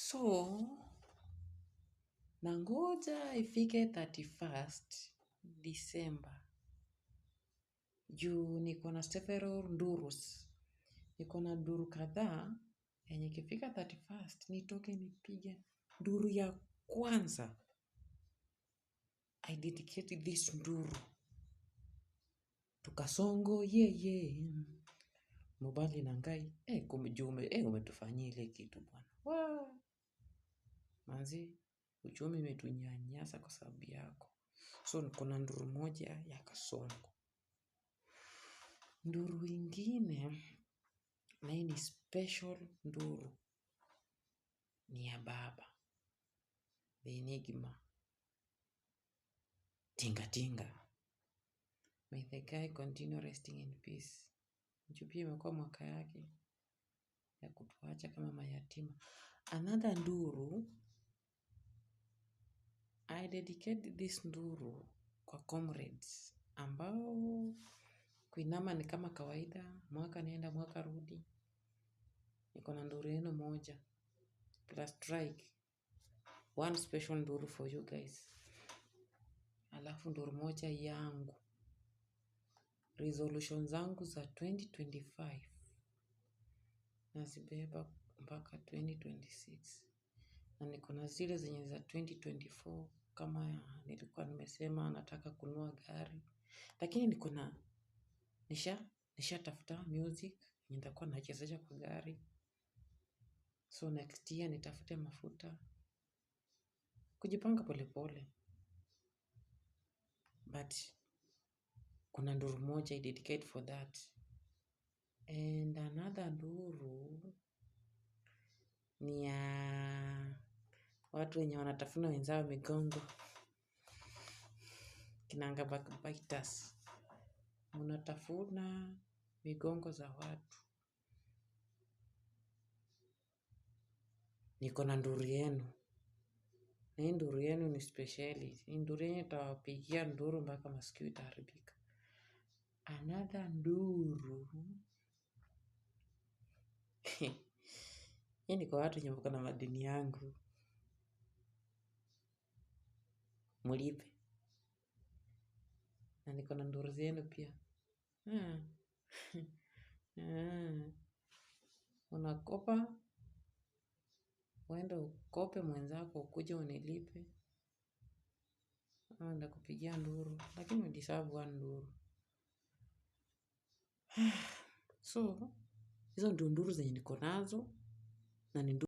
So, nangoja ifike 31st December. Juu niko na several ndurus. Niko na nduru kadhaa yenye ikifika 31st nitoke nipige nduru ya kwanza. I dedicate this nduru to Kasongo yeye. Mobali na Ngai. Umetufanyia ile kitu bwana. Manzi, uchumi umetunyanyasa kwa sababu yako. So niko na nduru moja ya Kasongo. Nduru ingine na hii ni special nduru ni ya baba. The Enigma. Tinga. May the guy continue resting in peace. Juu pia imekuwa mwaka yake ya kutuacha kama mayatima. Another nduru, I dedicate this nduru kwa comrades ambao kuinama ni kama kawaida, mwaka nenda mwaka rudi. Niko na nduru yenu moja plus strike. One special nduru for you guys. Alafu nduru moja yangu. Resolution zangu za 2025 nazibeba mpaka 2026. Na niko na zile zenye za 2024 kama nilikuwa nimesema nataka kununua gari. Lakini niko na nishatafuta music nitakuwa nachezesha kwa gari. So next year nitafute mafuta. Kujipanga polepole. But kuna nduru moja I dedicate for that. And another nduru ni ya watu wenye wanatafuna wenzao migongo. Kinanga backbiters. Mnatafuna migongo za watu. Niko na nduru yenu. Na hii nduru yenu ni speciali. Hii nduru yenu itawapigia nduru mpaka masikio itaharibika. Another nduru. Hii ni kwa watu wenye wako na madeni yangu. Mlipe. Na niko na nduru zenu pia. Unakopa. Uende ukope mwenzako ukuje unilipe. Ndakupigia nduru. Lakini udeserve one nduru. So, hizo ndio nduru zenye niko nazo. Na ni nduru.